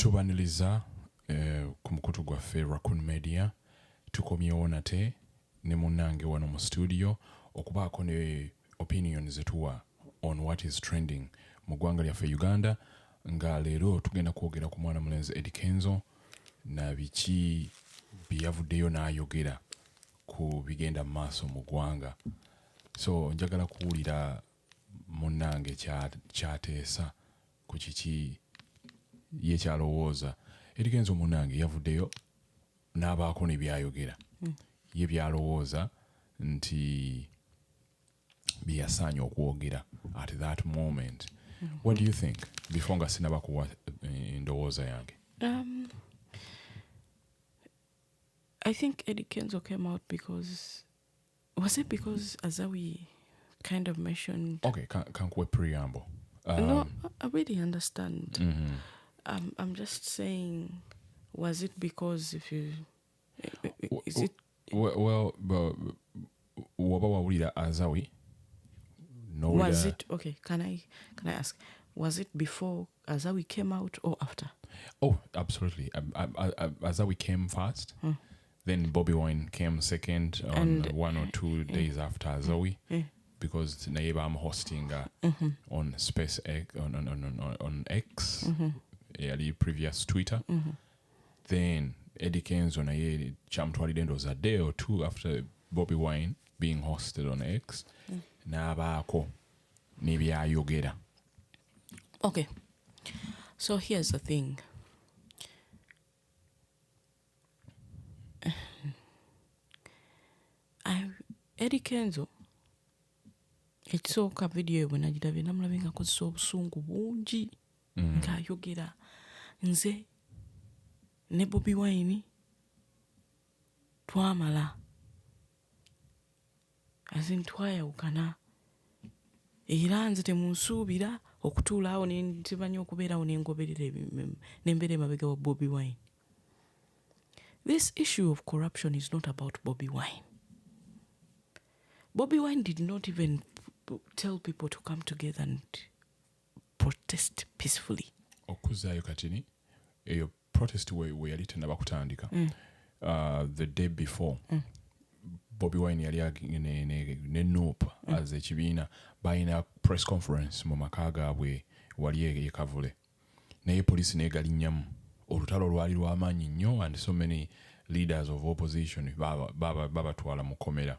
tubaniliza ku mukutu gwaffe Raccoon Media tukomyewo nate ne munnange wano mu studio okubaako ne opinions zetuwa on what is trending mu ggwanga lyaffe Uganda, nga leero tugenda kwogera ku mwana mulenzi Eddy Kenzo na biki byavuddeyo n'ayogera ku bigenda mu maaso mu ggwanga. So njagala kuwulira munnange kyateesa ku kiki ye kyalowooza. Eddy Kenzo munnange yavuddeyo n'abaako ne byayogera ye byalowooza nti byasaanye okwogera at that moment. What do you think before nga sinaba kuwa endowooza yange? I think Eddy Kenzo came out because, was it because Azawi kind of mentioned? Okay, can we preamble? No, I really understand. I'm just saying, was it because if you, is it? Well, waba wawulira Azawi? No. Was it okay? Can I ask? Was it before Azawi came out or after? Oh, absolutely. Azawi came first. Then Bobi Wine came second on 1 or 2 days after Azawi, because I'm hosting on SpaceX on X, the previous Twitter. Then Eddy Kenzo naye chamtwalidde was a day or two after Bobi Wine being hosted on X. N'abaako ne byayogera. Okay, so here's the thing. Eddy Kenzo ekisooka video bwe nagirabye namulabye nga akozesa obusungu bungi ng'ayogera nze ne Bobi Wine twamala twayawukana era nze temunsuubira okutuula awo ntibanya okubeerawo n'engoberera n'embeera emabega wa Bobi Wine. This issue of corruption is not about Bobi Wine. Bobi Wine did not even tell people to come together and protest peacefully. Okuzaayo katini eyo protest we yali tennaba kutandika. The day before, Bobi Wine yali ne NUP as ekibiina balina press conference mu maka gaabwe wali e Kavule. Naye poliisi n'egalinnyamu. Olutalo lwali lw'amaanyi nnyo, and so many leaders of opposition babatwala mu komera.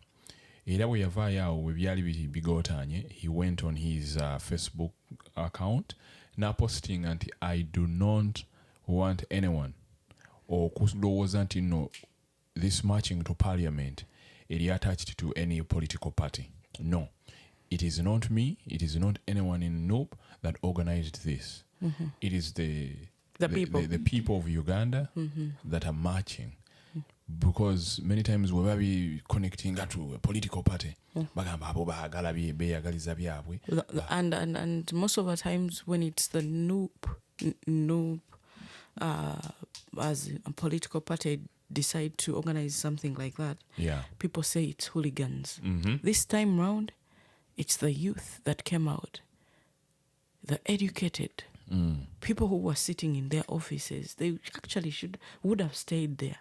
Era bwe yavaayo awo we byali bigootaanye, he went on his Facebook account n'aposting nti I do not want anyone okulowooza nti no, this marching to parliament is attached to any political party. No, it is not me, it is not anyone in NUP that organized this. It is the people of Uganda that are marching. Because many times we will be connecting to a political party. And most of the times when it's the NUP as a political party decide to organize something like that, people say it's hooligans. This time round, it's the youth that came out, the educated people who were sitting in their offices. They actually would have stayed there.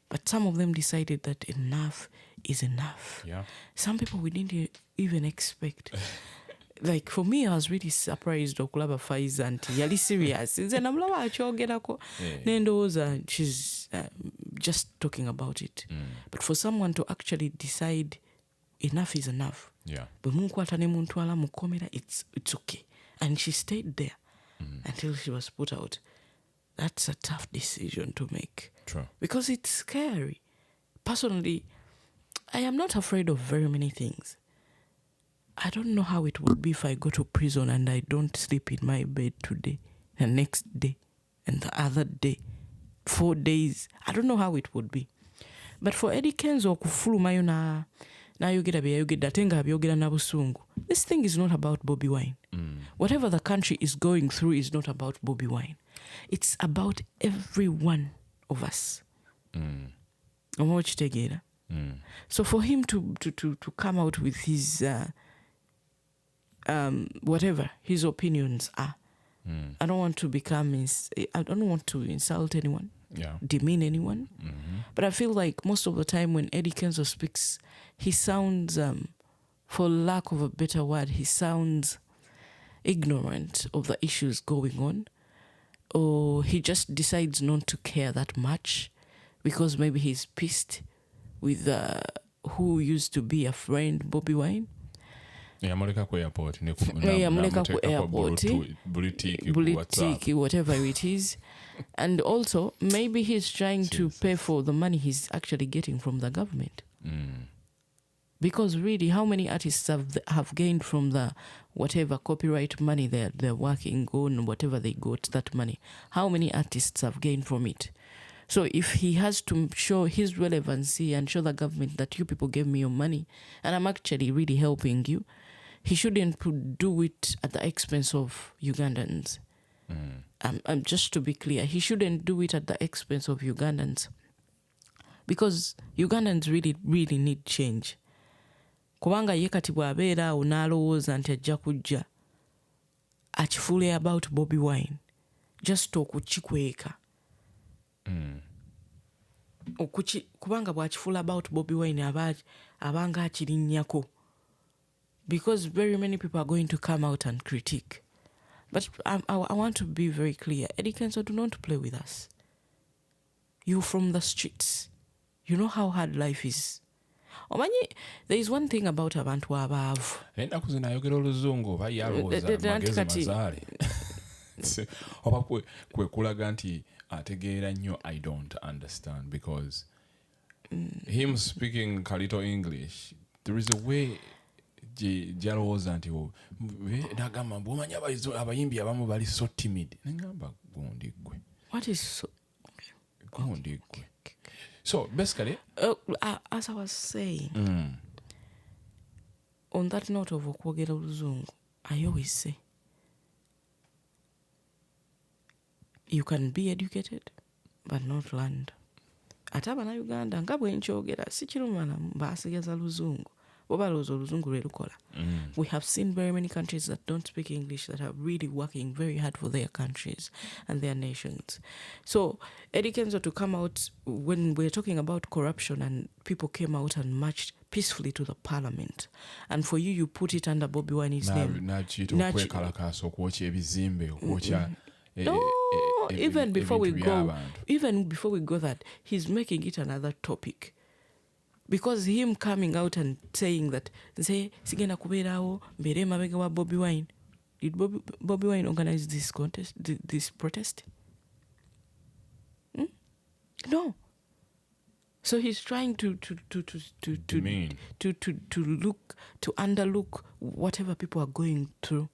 But some of them decided that enough is enough. Some people we didn't even expect. Like for me, I was really surprised. Okulaba Faiza auntie, yali serious. Nze namulaba akyogerako. Nendoza, she's just talking about it. But for someone to actually decide enough is enough. But munkwata ne muntwala mu komera, it's okay. And she stayed there until she was put out. That's a tough decision to make. True. Because it's scary. Personally, I am not afraid of very many things. I don't know how it would be if I go to prison and I don't sleep in my bed today, the next day, and the other day, 4 days. I don't know how it would be. But for Eddy Kenzo okufulumayo n'ayogera bye yayogedde ate nga abyogera na busungu. This thing is not about Bobi Wine. Whatever the country is going through is not about Bobi Wine. It's about every one of us. So for him to come out with his whatever his opinions are, I don't want to I don't want to insult anyone, demean anyone. But I feel like most of the time when Eddy Kenzo speaks, he sounds, for lack of a better word, he sounds ignorant of the issues going on. Or he just decides not to care that much because maybe he's pissed with who used to be a friend, Bobi Wine. Yamuleka ku airport. Yamuleka ku airport. Bulitiki, whatever it is. And also, maybe he's trying to pay for the money he's actually getting from the government. Because really, how many artists have gained from the whatever copyright money they're working on, whatever they got that money? How many artists have gained from it? So if he has to show his relevancy and show the government that you people gave me your money and I'm actually really helping you, he shouldn't do it at the expense of Ugandans. Just to be clear, he shouldn't do it at the expense of Ugandans. Because Ugandans really, really need change. Kubanga ye kati bw'abeera awo n'alowooza nti ajja kujja akifuule about Bobi Wine, just okukikweka. Kubanga bw'akifuula about Bobi Wine abanga akirinnyako. Because very many people are going to come out and critique. But I want to be very clear. Eddy Kenzo, do not play with us. You're from the streets. You know how hard life is. Omanyi, there is one thing about abantu abaavu. Ennaku zino ayogera oluzungu oba yalowooza magezi mazaale. Oba kwe kulaga nti ategeera nnyo I don't understand because him speaking a little English, there is a way gyalowooza nti nagamba mbu omanyi abayimbi abamu bali so timid. Nengamba gundi ggwe. What is so? Gundi ggwe. So basically, as I was saying, on that note of okwogera oluzungu, I always say, you can be educated, but not learned. Ate Banauganda nga bwe nkyogera si kirumana baasigaza luzungu. We have seen very many countries that don't speak English that are really working very hard for their countries and their nations. So Eddy Kenzo to come out when we're talking about corruption and people came out and marched peacefully to the parliament, and for you put it under Bobi Wine's name. No, even before we go that, he's making it another topic. Because him coming out and saying that, say, sigenda kubeerawo mbere mabega wa Bobi Wine. Did Bobi Wine organize this contest, this protest? No. So he's trying to underlook whatever people are going through.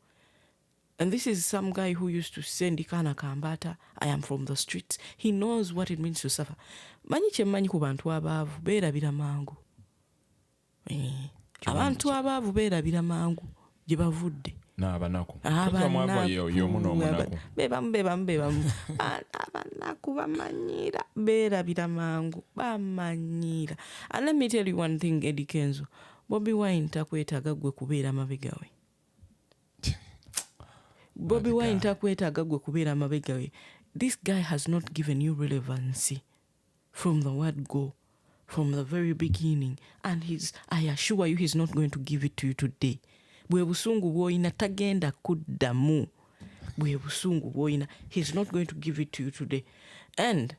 And this is some guy who used to send Ikana Kambata, I am from the streets. He knows what it means to suffer. Manyi kyemmanyi ku bantu abaavu beerabira mangu. Abantu abaavu beerabira mangu gye bavudde. N'abanaku. Bebamu. Abanaku bamanyira beerabira mangu. Bamanyira. And let me tell you one thing, Eddy Kenzo. Bobi Wine takwetaaga gwe kubeera mabega we. Bobi Wine takwetaaga gwe kubeera mabega we. This guy has not given you relevancy from the word go, from the very beginning. And I assure you he's not going to give it to you today. Bwe busungu bwoyina tagenda kuddamu. Bwe busungu bwoyina, he's not going to give it to you today. And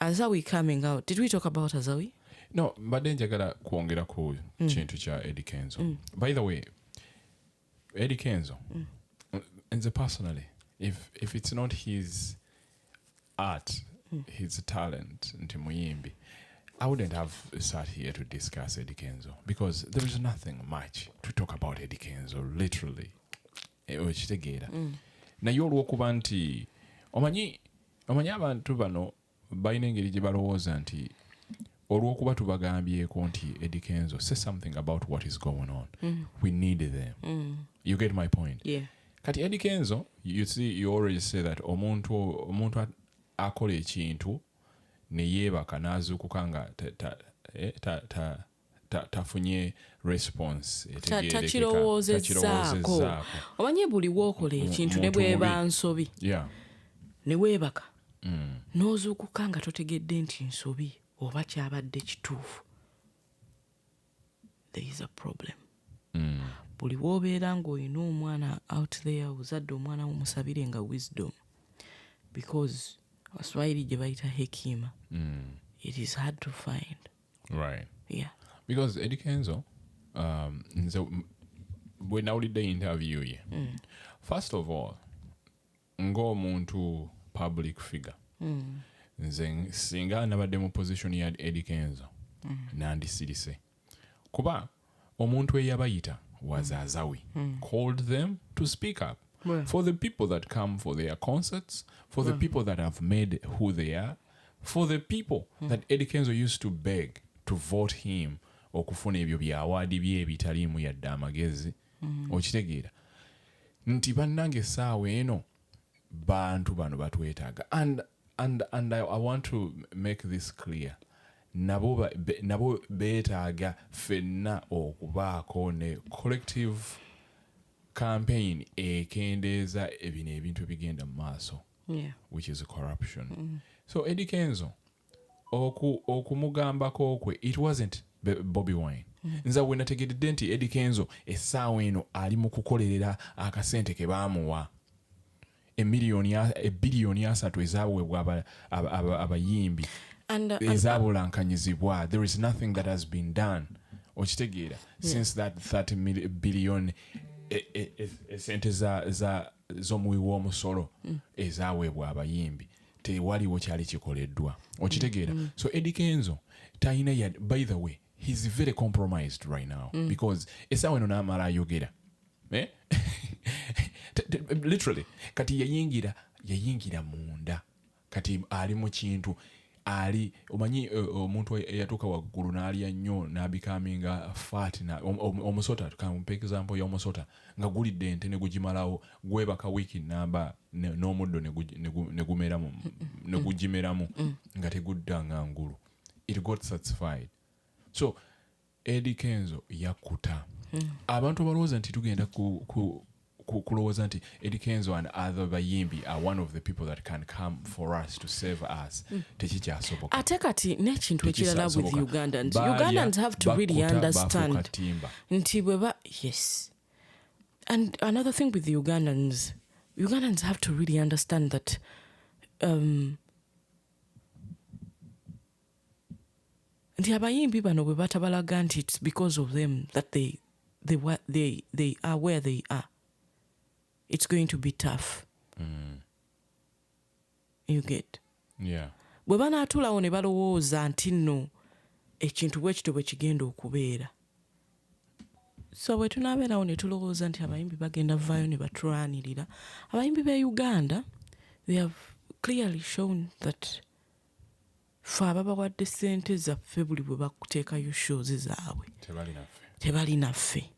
Azawi coming out, did we talk about Azawi? No, mbadde njagala kwongera ku kintu kya Eddy Kenzo. By the way, Eddy Kenzo, and personally, if it's not his art, his talent, nti muyimbi, I wouldn't have sat here to discuss Eddy Kenzo because there is nothing much to talk about Eddy Kenzo, literally. Ekitegeera. Naye olw'okuba nti omanyi abantu bano balina engeri gye balowooza nti olw'okuba tubagambyeko nti Eddy Kenzo, say something about what is going on. We need them. You get my point? Yeah. Kati Eddy Kenzo, you already say that omuntu akola ekintu ne yeebaka n'azuukuka nga tafunye response takirowoozezaako omanye buli wookola ekintu ne bweba nsobi ne weebaka n'ozuukuka nga totegedde nti nsobi oba kyabadde kituufu, there is a problem. Buli woobeera ng'olina omwana out there ozadde omwana womusabire nga wisdom, because Waswahili gye bayita hekima, it is hard to find. Right. Yeah. Because Eddy Kenzo, bwe nawulidde interview ye, first of all, ng'omuntu public figure, nze singa nabadde mu position ya Eddy Kenzo nandisirise, kuba omuntu eyabayita wazaazawe called them to speak up. For the people that come for their concerts, for the people that have made who they are, for the people that Eddy Kenzo used to beg to vote him okufuna ebyo byawaadi bye ebitaliimu yadde amagezi, okitegeera nti bannange essaawa eno bantu bano batwetaaga. And I want to make this clear, nabo beetaaga ffenna okubaako ne collective campaign ekendeeza ebino ebintu ebigenda mu maaso, which is corruption. So Eddy Kenzo okumugambako kwe, it wasn't Bobi Wine. Nza we nategedde nti Eddy Kenzo essaawa eno ali mu kukolerera akasente ke baamuwa ebbiliyoni 3 ezaweebwa abayimbi ezabulankanyizibwa. There is nothing that has been done, okitegeera, since that 30 billion esente z'omuwi w'omusolo ezaweebwa abayimbi tewaliwo kyali kikoleddwa, okitegeera. So Eddy Kenzo talina, by the way, he's very compromised right now, because essaawa eno n'amala ayogera, literally kati yayingira munda, kati ali mu kintu, ali omanyi omuntu eyatuuka waggulu n'alya nnyo n'abikaminga fat, omusota, tukampa example y'omusota nga gulidde ente ne gugimalawo, gwebaka wiiki namba n'omuddo ne gugimeramu nga teguddanga ngulu, it got satisfied. So Eddy Kenzo yakuta abantu balowooza nti tugenda kulowooza nti Eddy Kenzo and other bayimbi are one of the people that can come for us to save us. Tekikyasoboka. Ate kati n'ekintu ekirala with Ugandans have to really understand nti bweba, yes. And another thing with the Ugandans have to really understand that nti abayimbi bano bwe batabalaga nti it's because of them that they are where they are. It's going to be tough. You get? Yeah. Bwe banaatulawo ne balowooza nti nno ekintu bwe kityo bwe kigenda okubeera. So bwe tunaabeerawo ne tulowooza nti abayimbi bagenda vaayo ne batulwanirira, abayimbi b'e Uganda, they have clearly shown that fe ababawadde ssente zaffe buli bwe bakuteekayo shows zaabwe tebali naffe.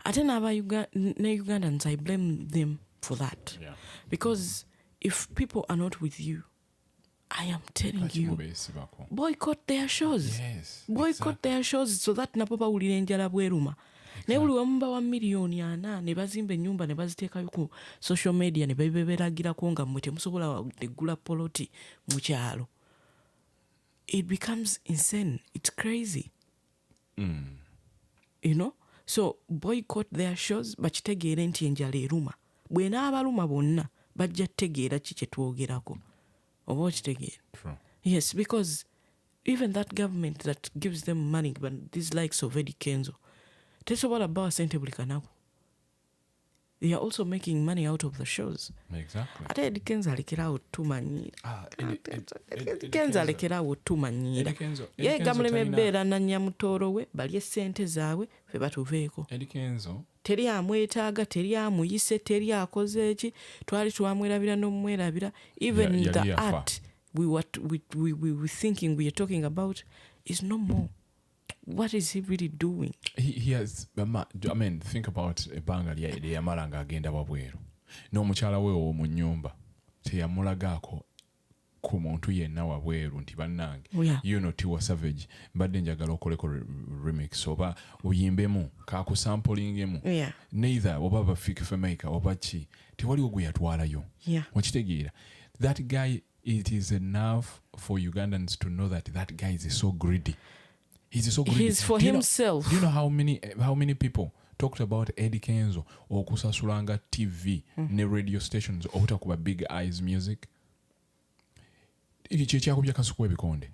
Ate ne Ugandans, I blame them for that. Yeah. Because if people are not with you, I am telling you, boycott their shows. Yes, boycott their shows, so that napo bawulira enjala bweruma. Ne buli wamu bawa miliyoni 4 ne bazimba ennyumba ne baziteekayo ku social media ne beberagirako nga mmwe temusobola neggula poloti mu kyalo. It becomes insane. It's crazy. You know? So boycott their shows, bakitegeere nti enjala eruma. Bw'enaabaluma bonna bajja tegeera ki kye twogerako. Oba okitegeera? Yes, because even that government that gives them money, but these likes of Eddy Kenzo, tesobola bbawa ssente buli kanaku. They are also making money out of the shows. Exactly. Ate Eddy Kenzo alekerawo tumanyiira. Eddy Kenzo alekerawo tumanyiira. Ye gamulema ebbeera na nnyamutoolo we balye ssente zaabwe fe batuveeko. Eddy Kenzo teri amwetaaga, teri amuyise, teri akoze eki, twali twamwerabira n'omwerabira. Even the art we were thinking, we are talking about is no more. What is he really doing? He has, I mean, think about ebbanga lye yamala ng'agenda wabweru. N'omukyala we ow'omu nnyumba teyamulagaako ku muntu yenna wabweru nti bannange Yeah. Tiwa Savage mbadde njagala okoleko remix oba oyimbemu kakusampulingemu neither oba bafike oba ki tewaliwo gwe yatwalayo okitegeera that guy it is enough for Ugandans to know that guy is so greedy. He's so greedy. He's for himself. Do you know how many people talked about Eddy Kenzo okusasulanga TV ne radio stations obutakuba Big Eyes Music? Ekyo kyakubya kasuku ebikonde.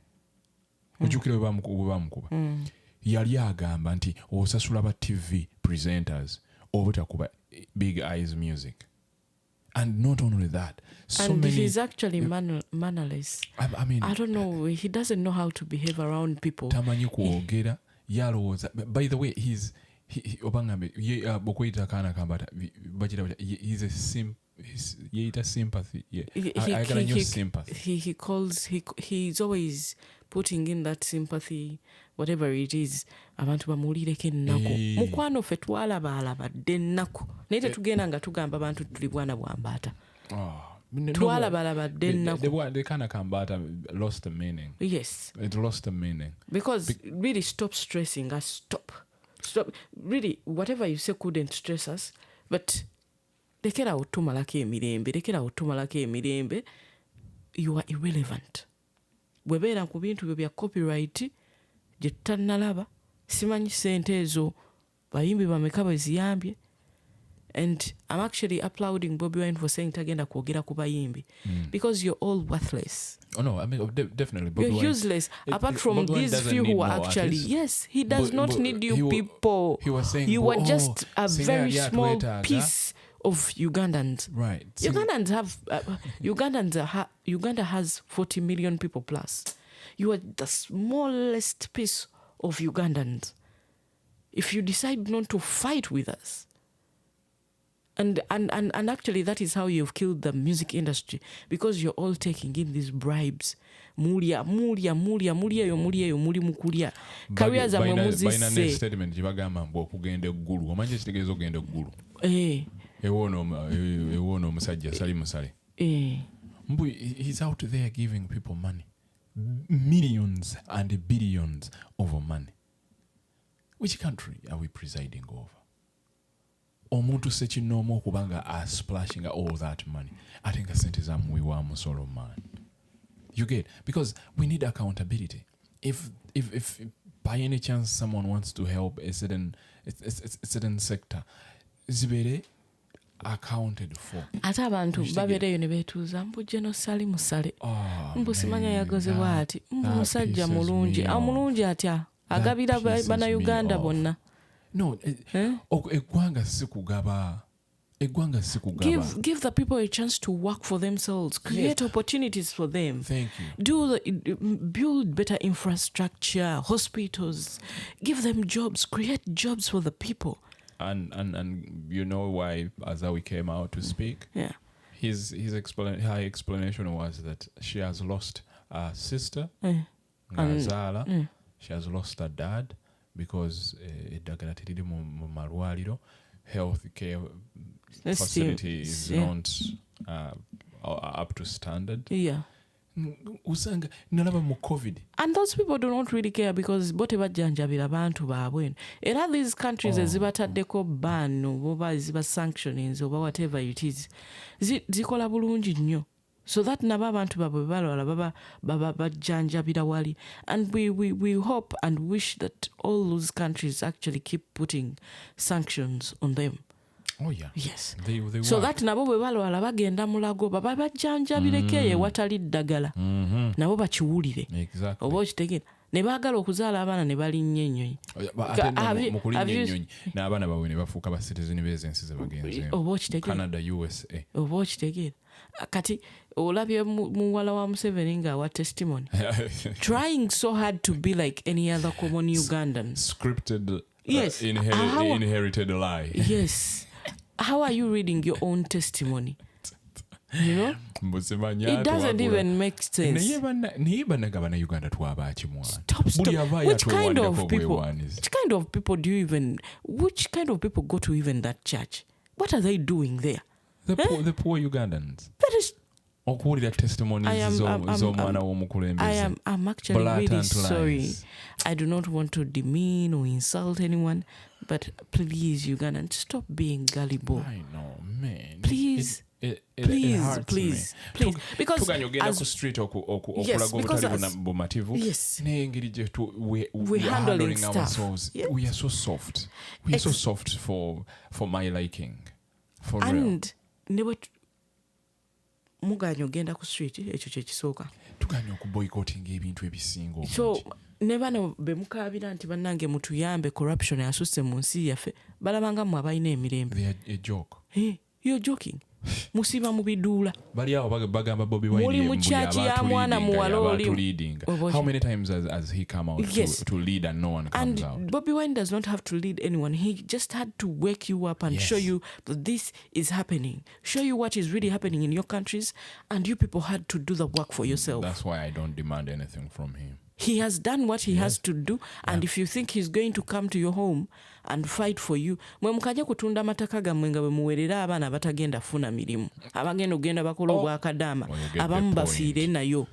Ojjukira bwe bamukuba. Yali agamba nti osasula ba TV presenters obutakuba Big Eyes Music. And not only that, he's actually mannerless. I mean, I don't know. He doesn't know how to behave around people. Tamanyi kwogera yalowooza. By the way, he's bokwita kana kambata bachita he's a sympathy. Yeah, I got a new sympathy. He's always putting in that sympathy, whatever it is. Abantu bamuulireko ennaku mukwano ffe twalabalabadde ennaku naye tetugenda nga tugamba abantu tuli bwana bwambaata twalabalabadde ennaku. The kind of kambata lost the meaning. Yes, it lost the meaning because really stop stressing us. Stop really, whatever you say couldn't stress us, but lekera otumalako emirembe. You are irrelevant. Bwebeera ku bintu byo bya copyright gye tutannalaba simanyi sente ezo bayimbi bameka beziyambye. And I'm actually applauding Bobi Wine for saying tagenda kwogera ku bayimbi because you're all worthless. Oh no, I mean definitely Bobi you're Wine, useless apart from these few who are actually artists. Yes, he does not need you people. He was saying you are just a very small piece of Ugandans. Right. Ugandans have Uganda has 40 million people plus. You are the smallest piece of Ugandans. If you decide not to fight with us, and actually that is how you've killed the music industry, because you're all taking in these bribes. Mulia yo muli mukulya. Careers are by next statement jibagamba mbo okugenda eggulu. Omanje kitegeeza ogenda eggulu. Ewono omusajja sali musale. Mbu he's out there giving people money. Millions and billions of money. Which country are we presiding over? Omuntu sekinoomu okubanga splashing all that money. I think sente zamuwiwa musolo man. You get? Because we need accountability. If by any chance someone wants to help a certain sector, zibere accounted for. Ate abantu babeereyo ne beetuuza mbu jeno sali musale. Mbu simanya yagozebwa ati. Mbu musajja mulungi. Mulungi atya. Agabira Banauganda bonna. No, eggwanga si kugaba. Give the people a chance to work for themselves. Create opportunities for them. Thank you. Build better infrastructure, hospitals. Give them jobs. Create jobs for the people. And you know why Azawi came out to speak? Yeah. Her explanation was that she has lost a sister, Ngazala. She has lost her dad because eddagala teriri mu malwaliro. Health care facility is not up to standard. Yeah. Usanga nalaba mu COVID. And those people do not really care because bote bajjanjabira bantu baabwe. Era these countries ezibataddeko ban oba eziba sanctionings oba whatever it is zikola bulungi nnyo. So that nabo abantu babwe balwala baba bajjanjabira wali. And we hope and wish that all those countries actually keep putting sanctions on them. Oh yeah. Yes. They so that nabo bwe balwala bagenda mulago baba bajjanjabireko ewatali ddagala. Nabo bakiwulire. Exactly. Oba okitegeera. Ne baagala okuzaala abaana ne balinnya ennyonyi. Mu kulinnya ennyonyi n'abaana baabwe ne bafuuka ba citizen b'ensi ze bagenzeemu. Oba okitegeera. Canada, USA. Oba okitegeera. Kati olabye muwala wa Museveni ng'awa testimony. Trying so hard to be like any other common Ugandan. Scripted, yes. Inherited lie. Yes. How are you reading your own testimony? You know? It doesn't even make sense. Stop. Which kind of people which kind of people go to even that church? What are they doing there? The poor Ugandans. That is okuwulira testimonies z'omwana w'omukulembeze. I'm actually really sorry. I do not want to demean or insult anyone, but please, Ugandans, stop being gullible. I know, man. Please. Please. Because tuganya ogenda ku street okulaga obutali bumativu n'engeri gye we're handling ourselves. Yes. We are so soft. We are so soft for my liking. For real. And never muganya ogenda ku street ekyo kye kisooka. Tuganya okuboycotting ebintu ebisinga obungi. So ne bano be mukaabira nti bannange mutuyambe corruption yasusse mu nsi yaffe balabanga mu abalina emirembe. They are a joke. Hey, you're joking. Musiba mu biduula. Bali awo bagamba Bobi Wine mu church ya mwana muwala oli. How many times has he come out to lead and no one comes out? And Bobi Wine does not have to lead anyone. He just had to wake you up and show you that this is happening. Show you what is really happening in your countries, and you people had to do the work for yourself. That's why I don't demand anything from him. He has done what he has to do, and if you think he's going to come to your home and fight for you, mwe mukaje kutunda amataka gammwe nga bwe muwerera abaana abatagenda funa mirimu abagenda ogenda bakola obwakadaama abamu bafiire nayo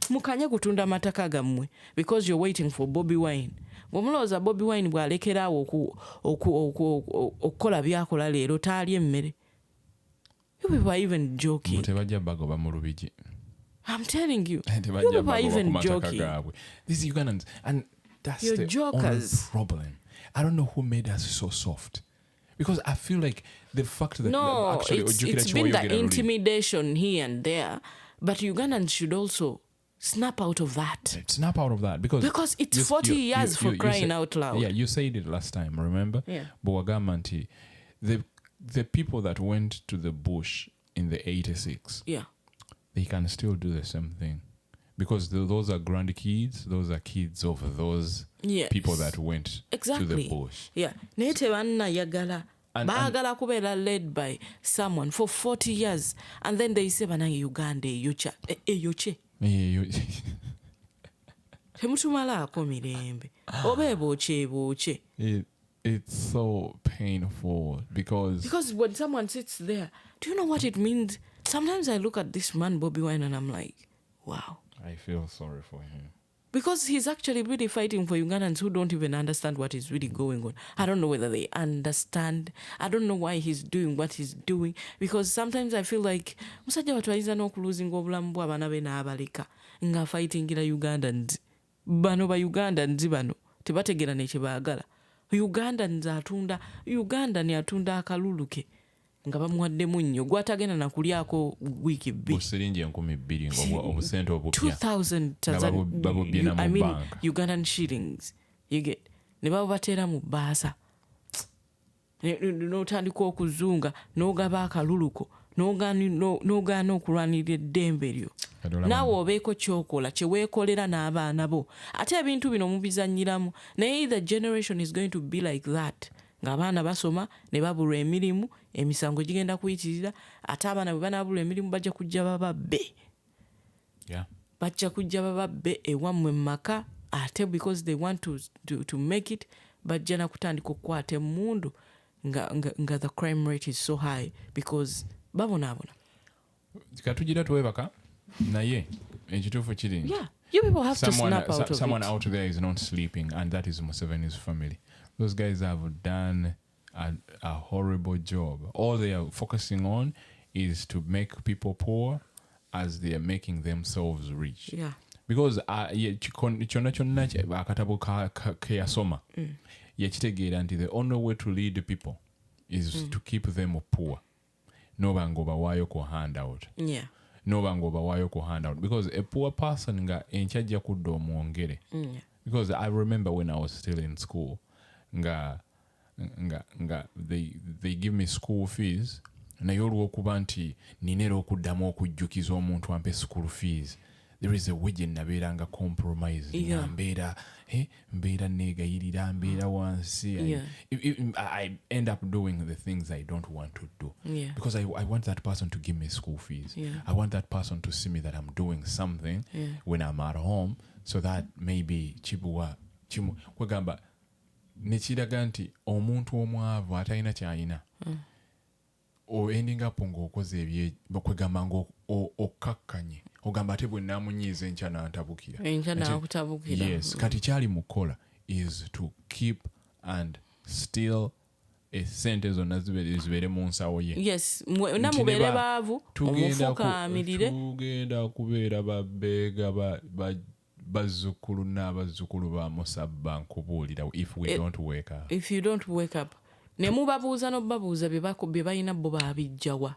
mukanye kutunda amataka gammwe because you're waiting for Bobi Wine. Bw'omulowooza Bobi Wine bw'alekeraawo okukola byakola leero taalya emmere. You people are even joking. Tebajja bagoba mu lubigi. I'm telling you, you are even joking. These Ugandans, and that's You're the jokers. only problem. I don't know who made us so soft. Because I feel like the fact that actually it's been the intimidation here and there, but Ugandans should also snap out of that. Snap out of that because it's 40 years for crying out loud. Yeah, you said it last time, remember? Yeah. Bwagamanti, the people that went to the bush in the 86. Yeah. They can still do the same thing because those are grandkids, those are kids of those people that went to the bush. Yeah. Nete banna yagala. Baagala kubeera led by someone for 40 years and then they say banange Uganda eyoche. Temutumalaako mirembe. Oba eboche. It's so painful because when someone sits there, do you know what it means? Sometimes I look at this man, Bobi Wine, and I'm like, wow. I feel sorry for him. Because he's actually really fighting for Ugandans who don't even understand what is really going on. I don't know whether they understand. I don't know why he's doing what he's doing. Because sometimes I feel like, musajja watu ayinza n'okuluzinga obulamu bw'abaana be n'abaleka nga fightingira Ugandans. Bano ba Ugandans bano tebategeera n'ekye baagala. Ugandan atunda akaluluke nga bamuwaddemu nnyo gwatagenda nakulyako wiiki bbiri. Busiringi 2,000 obusente obupya. 2,000 I mean Ugandan shillings. You get. Ne bateera mu bbaasa. N'otandika okuzunga n'ogaba akaluluko n'ogaana okulwanirira eddembe lyo. Naawe obeeko kyokola kye weekolera n'abaana bo. Ate ebintu bino mubizannyiramu. Naye the generation is going to be like that. Ng'abaana basoma ne babulwa emirimu emisango gigenda kuyitirira ate abaana bwe banaabulwa emirimu bajja kujja bababbe. Bajja kujja bababbe ewammwe mu maka ate because they want to make it bajja na kutandika okukwata emmundu nga the crime rate is so high because babonaabona. Katugira tuwebaka naye ekituufu kiri. Yeah, you people have to snap out of it. Someone out there is not sleeping and that is Museveni's family. Those guys have done a horrible job. All they are focusing on is to make people poor as they are making themselves rich. Yeah. Because kyonna akatabo keyasoma yakitegeera nti the only way to lead people is to keep them poor. Nobanga obawaayo ku handout. Yeah. Nobanga obawaayo ku handout. Because a poor person nga enkyajja kudda omwongere. Because I remember when I was still in school, they give me school fees naye olw'okuba nti ninera okuddamu okujjukiza omuntu ampe school fees, there is a way gye nabeeranga compromise. Mbeera neegayirira mbeera wansi. I end up doing the things I don't want to do because I want that person to give me school fees. I want that person to see me that I'm doing something when I'm at home so that maybe kwegamba nekiraga nti omuntu omwavu atalina kyayina ending up ng'okoze ebye kwegamba ng'okkakkanye ogamba ate bwe naamunyiiza enkya n'antabukira. Yes, kati kyali mukola is to keep and still esente zonna zibeere mu nsawo ye. Yes, namubeere baavu omufukaamirire. Tugenda kubeera babeega bazzukulu n'abazzukulu ba Musabba nkubuulira if we don't wake up. If you don't wake up. Ne mubabuuza n'obabuuza bye balina bo baabijjawa.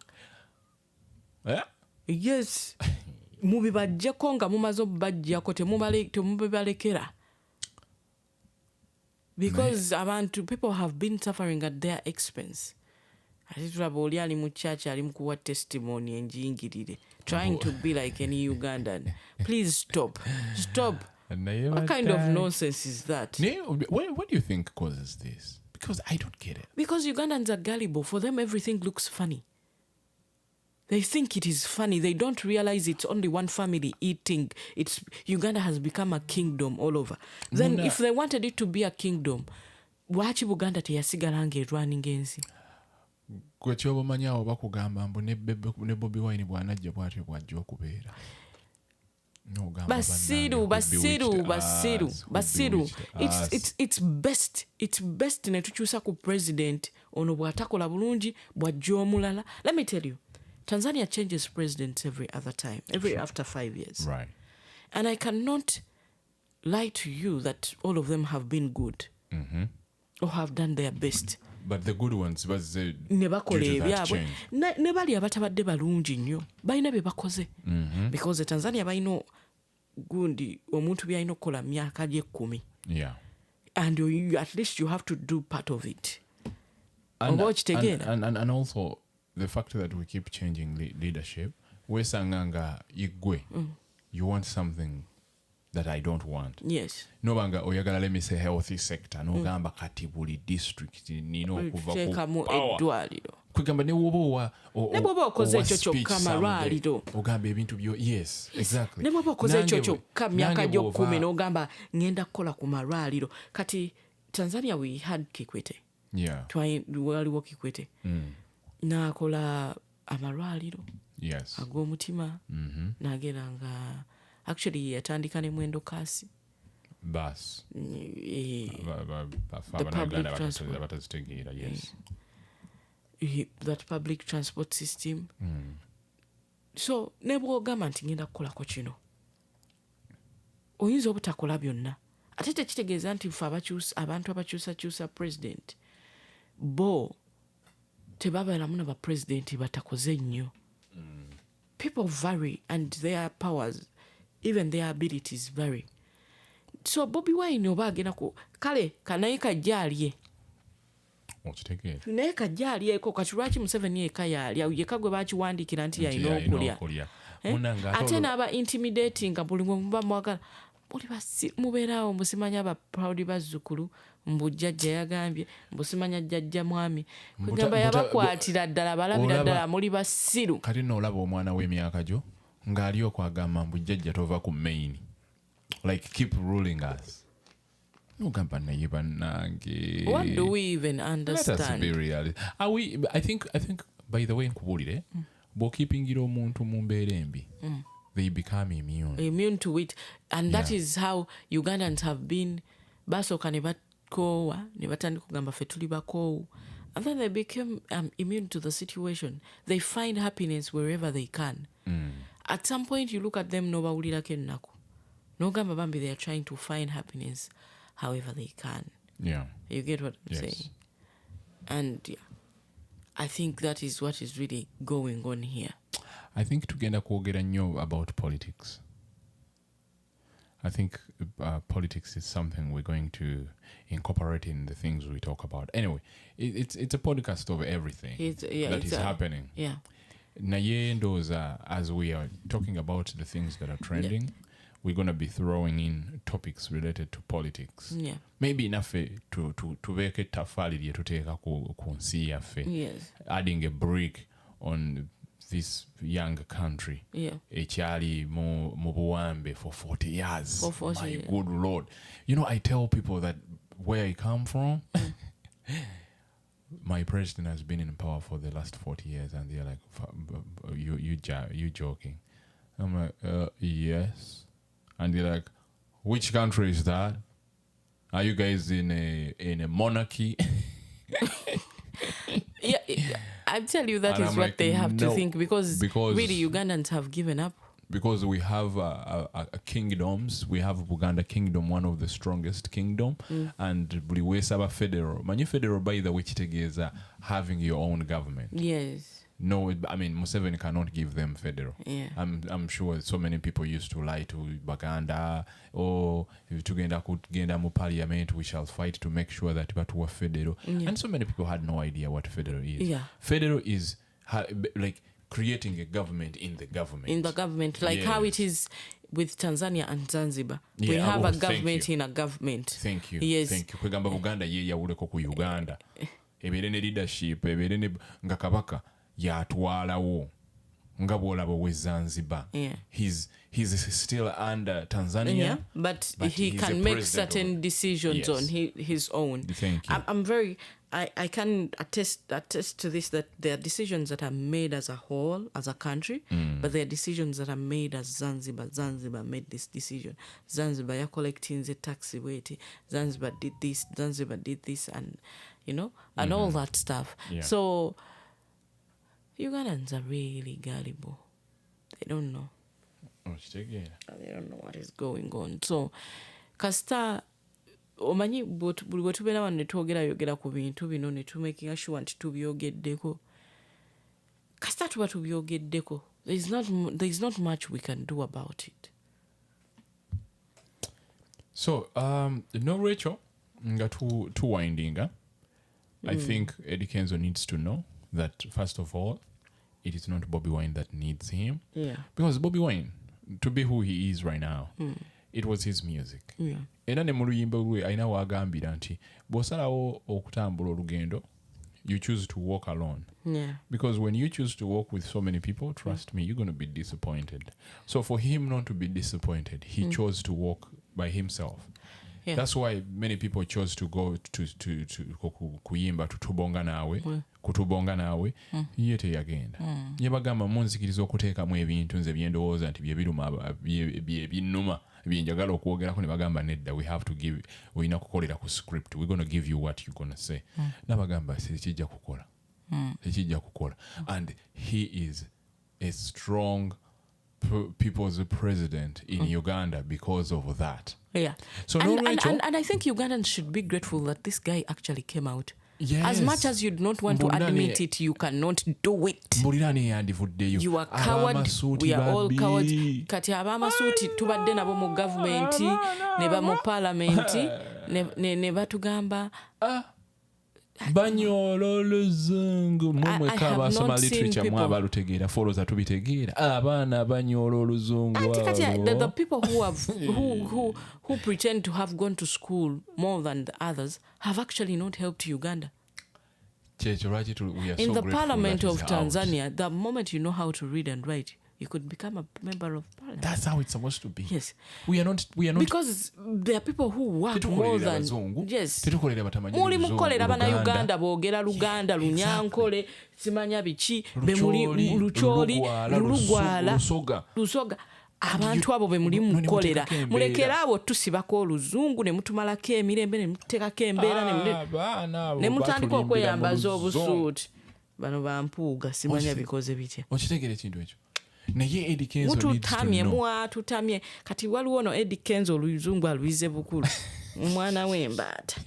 Yes. Mubibajjeko nga mumaze obbajjako temubibalekera. Because people have been suffering at their expense. Ate tulaba oli ali mu church ali mu kuwa testimony enjingirire. Trying to be like any Ugandan. Please stop. Stop. What kind of nonsense is that? What do you think causes this? Because I don't get it. Because Ugandans are gullible. For them, everything looks funny. They think it is funny. They don't realize it's only one family eating. Uganda has become a kingdom all over. Then if they wanted it to be a kingdom, lwaki Buganda teyasigala ng'erwaninga ensi? Gwe ky'obamanyawo bakugamba mbu ne Bobi Wine bw'anajja bw'atyo bw'ajja okubeera. Basiru. It's best ne tukyusa ku president ono bw'atakola bulungi bw'ajja omulala. Let me tell you, Tanzania changes presidents every after 5 years. Right. And I cannot lie to you that all of them have been good or have done their best. But the good ones ne bakola ebyabwe ne bali abatabadde balungi nnyo balina bye bakoze. Because Tanzania balina gundi omuntu byalina okukola myaka gye 10. Yeah. And at least you have to do part of it. And also the fact that we keep changing leadership, wesanganga igwe, you want something that I don't want. Yes. Nobanga oyagala, let me say, healthy sector. No gamba kati buli district nino okuva ku power. Kwegamba ne woba okoze ekyo kyokka amalwaliro. Ogamba ebintu byo. Yes, exactly. Ne woba okoze ekyo kyokka myaka gyo 10 n'ogamba ngenda kukola ku malwaliro. Kati Tanzania we had Kikwete. Yeah. Waliwo Kikwete. N'akola amalwaliro. Yes. Ag'omutima. N'agenda nga actually yatandika ne mwendo kasi. Bus. The public transport. Yes. That public transport system. So ne bw'ogamba nti ngenda kukolako kino oyinza obutakola byonna ate tekitegeeza nti ffe abantu abakyusakyusa president bo tebabeeramu na bapresidenti batakoze nnyo. People vary and their powers, even their abilities vary. So Bobi Wine oba agenda ku kale kanaye kajja alye. Naye kajja alyeko kati lwaki Museveni eka yalya yeka gwe bakiwandiikira nti yalina okulya. Ate n'aba intimidating buli mwe muba mwagala mubeeraawo musimanya aba proud bazzukulu mbujjajja yagambye mbusimanya jjajja mwami kugamba yabakwatira ddala balabira ddala muli basiru. Kati n'olaba omwana w'emyaka gyo ng'ali okwagamba mbujjajja tova ku main, like keep ruling us. Nogamba naye bannange. What do we even understand? Let us be real. I think by the way nkubuulire bw'okipingira omuntu mu mbeera embi they become immune to it, and that is how Ugandans have been. Basooka ne bakoowa ne batandika kugamba ffe tuli bakoowu, and then they became immune to the situation. They find happiness wherever they can. At some point you look at them n'obawulirako ennaku n'ogamba bambi they are trying to find happiness however they can. Yeah. You get what I'm saying? And yeah, I think that is what is really going on here. I think tugenda kwogera nnyo about politics. I think politics is something we're going to incorporate in the things we talk about. Anyway, it's a podcast of everything that is happening. Yeah. Naye ndoza, as we are talking about the things that are trending, we're going to be throwing in topics related to politics. Yeah. Maybe enough to tubeeke ettaffaali lye tuteeka ku nsi yaffe. Yes. Adding a brick on this young country. Yeah. Ekyali mu buwambe for 40 years. For 40 years. My good Lord. You know, I tell people that where I come from, my president has been in power for the last 40 years, and they're like, you joking? I'm like, yes. And they're like, which country is that? Are you guys in a monarchy? Yeah, I tell you that And is I'm what like, they have to no, think because really Ugandans have given up. Because we have kingdoms. We have Buganda kingdom, one of the strongest kingdom, and buli weesaba federal. Manyi federal, by the way, kitegeeza having your own government. Yes. No, I mean, Museveni cannot give them federal. Yeah. I'm sure so many people used to lie to Baganda, or tugenda mu parliament, we shall fight to make sure that batuwa federal. And so many people had no idea what federal is. Yeah. Federal is like creating a government in the government. In the government, like how it is with Tanzania and Zanzibar. We have a government in a government. Thank you. Yes. Thank you. Kwegamba Buganda ye yawuleko ku Uganda. Ebere ne leadership, ebere ne nga kabaka yatwalawo. Nga bwolaba we Zanzibar. Yeah. He's still under Tanzania. Yeah, but he can make certain decisions on his own. Thank you. I can attest to this, that there are decisions that are made as a whole, as a country, but there are decisions that are made as Zanzibar. Zanzibar made this decision. Zanzibar, you're collecting the tax weight. Zanzibar did this. Zanzibar did this, and and all that stuff. Yeah. So Ugandans are really gullible. They don't know. They don't know what is going on. So kasita omanyi buli bwe tubeera wano ne twogera ku bintu bino ne tumakinga sure nti tubyogeddeko, kasita tuba tubyogeddeko, there's not much we can do about it. So no, Rachel, nga tuwindinga, I think Eddy Kenzo needs to know that first of all, it is not Bobi Wine that needs him. Yeah. Because Bobi Wine, to be who he is right now, it was his music. Yeah. Era ne mu luyimba lwe alina wagambira nti bw'osalawo okutambula olugendo, you choose to walk alone. Yeah. Because when you choose to walk with so many people, trust me, you're going to be disappointed. So for him not to be disappointed, he chose to walk by himself. Yeah. That's why many people chose to go to kuyimba tutubonga nawe, kutubonga nawe, ye teyagenda. Ye bagamba munzikiriza okuteekamu ebintu nze byendowooza nti bye biruma binnuma byenjagala okwogerako ne bagamba nedda, we have to give, olina kukolera ku script, we're going to give you what you're going to say. Nabagamba tekijja kukola. And he is a strong people's president in Uganda because of that. Yeah. So and I think Ugandans should be grateful that this guy actually came out. Yes. As much as you'd not want to admit it, you cannot do it. You are coward. We are all cowards. Kati abamasuuti tubadde nabo mu government, ne ba mu parliament, ne batugamba banyola oluzungu mwe kabasoma literature mwa balutegeera foloza tubitegeera abaana banyola oluzungu. The people who have who pretend to have gone to school more than the others have actually not helped Uganda. We are in the parliament of Tanzania, the moment you know how to read and write, you could become a member of parliament. That's how it's supposed to be. Yes. We are not because there are people who work more than yes. Muli mukolera bana Uganda boogera Luganda Lunyankole simanya biki bemuli Lucholi Lulugwala Lusoga abantu abo bemuli mukolera mulekera abo tusibako oluzungu ne mutumalako emirembe ne mutekako embeera ne mutandika okweyambaza obusuuti bano bampuuga simanya bikoze bitya. Okitegere ekintu ekyo. Naye Eddy Kenzo tutamye kati waliwo no Eddy Kenzo oluzungu aluize bukulu omwana w'embaata.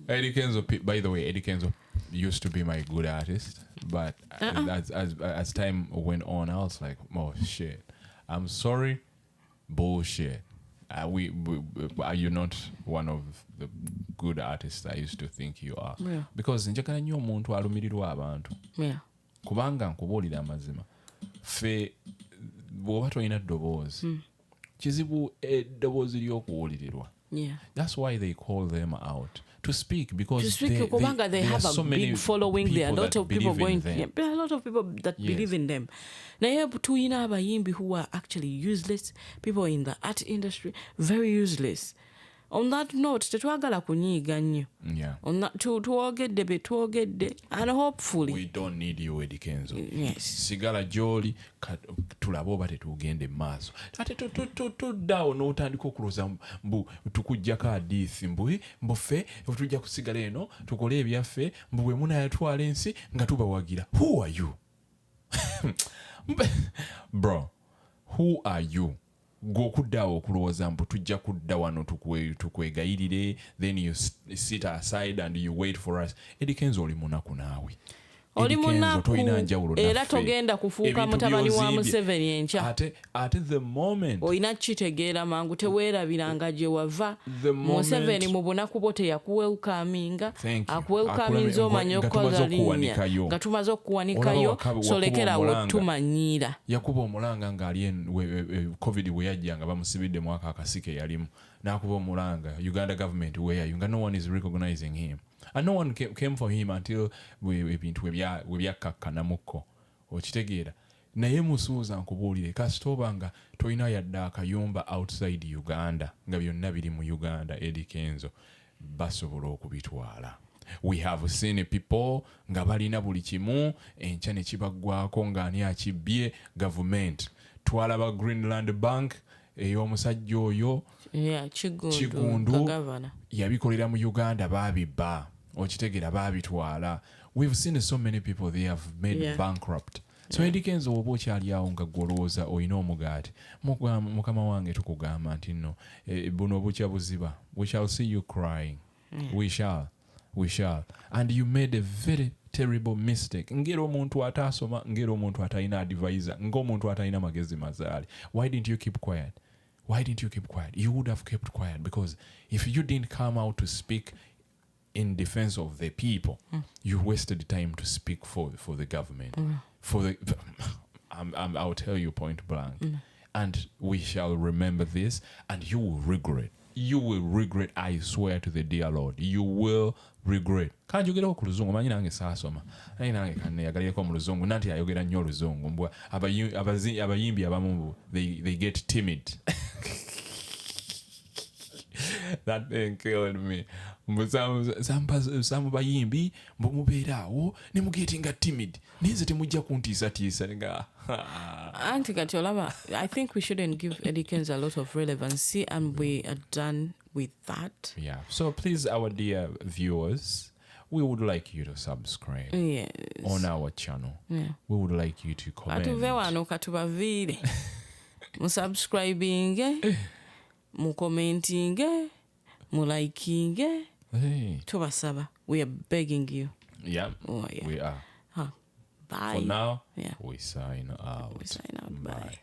Eddy Kenzo, by the way, Eddy Kenzo used to be my good artist, but as time went on, I was like, oh shit, I'm sorry, bullshit. Are you not one of the good artists I used to think you are? Yeah. Because njagala nnyo omuntu alumirirwa abantu. Yeah. Kubanga nkubuulira amazima. Ffe bw'oba tolina ddoboozi. Kizibu eddoboozi ly'okuwulirirwa. Yeah. That's why they call them out to speak, because they have so a big following. There are a lot of people going. Yeah, there are a lot of people that believe in them. Now, tuina abayimbi who are actually useless. People in the art industry, very useless. on that note, tetwagala kunyiiga nnyo. Twogedde be twogedde, and hopefully we don't need you, Eddy Kenzo. Yes. Sigala gy'oli tulabe oba tetugende maaso. Ate toddaawo n'otandika okulooza mbu tukuggyako hadiisi mbu ffe tujja kusigala eno tukole ebyaffe mbu bwe munaayatwala ensi nga tubawagira. Who are you? Bro, who are you? Gokuddawo okulowooza mbu tujja kudda wano tukwegayirire, then you sit aside and you wait for us. Eddy Kenzo oli munaku naawe. Oli munaku era togenda kufuuka mutabani wa Museveni enkya. At the moment olina kitegeera mangu teweerabiranga gye wava. Museveni mu bunaku bwo teyakuwelkaminga, akuwelkaminza omanye okoza linnya nga tumaze okuwanikayo, solekerawo tumanyiira. Yakuba omulanga ng'ali COVID bwe yajja nga bamusibidde mwaka akasike yalimu n'akuba omulanga. Uganda government where are you? No one is recognizing him. And no one came for him until ebintu we byakkakkanamuko. Okitegeera. Naye musuuza nkubuulire kasitoba nga tolina yadde akayumba outside Uganda nga byonna biri mu Uganda, Eddy Kenzo, basobola okubitwala. We have seen people nga balina buli kimu, enkya ne kibaggwako ng'ani akibbye government. Twalaba Greenland Bank ey'omusajja oyo Kigundu yabikolera mu Uganda babibba. Okitegeera babitwala. We've seen so many people they have made bankrupt. So Eddy Kenzo oba okyali awo nga gwolowooza olina omugaati, mukama wange tukugamba nti nno buno bukya buziba. We shall see you crying. We shall. And you made a very terrible mistake. Ngera omuntu ataasoma, ngera omuntu atalina advisor, ng'omuntu atalina magezi mazaali. Why didn't you keep quiet? You would have kept quiet, because if you didn't come out to speak in defense of the people, you wasted time to speak for the government. I'll tell you point blank. And we shall remember this, and you will regret. You will regret, I swear to the dear Lord. You will regret. Kanjogera ku luzungu, manyi nange saasoma. Naye nange kanneyagalireko mu luzungu, nanti ayogera nnyo oluzungu. Mbwa abayimbi abamu they get timid. That thing killed me. Some bayimbi mubeeraawo ne mugetinga timid. Nenze temujja kuntiisatiisa nga. Auntie Katolaba, I think we shouldn't give Eddy Kenzo a lot of relevancy, and we are done with that. Yeah. So please, our dear viewers, we would like you to subscribe on our channel. Yeah. We would like you to comment. Katuve wano katubaviire. Musubscribing, mucommenting, muliking. Tubasaba. We are begging you. Yeah. We are. Bye. For now, we sign out. Bye.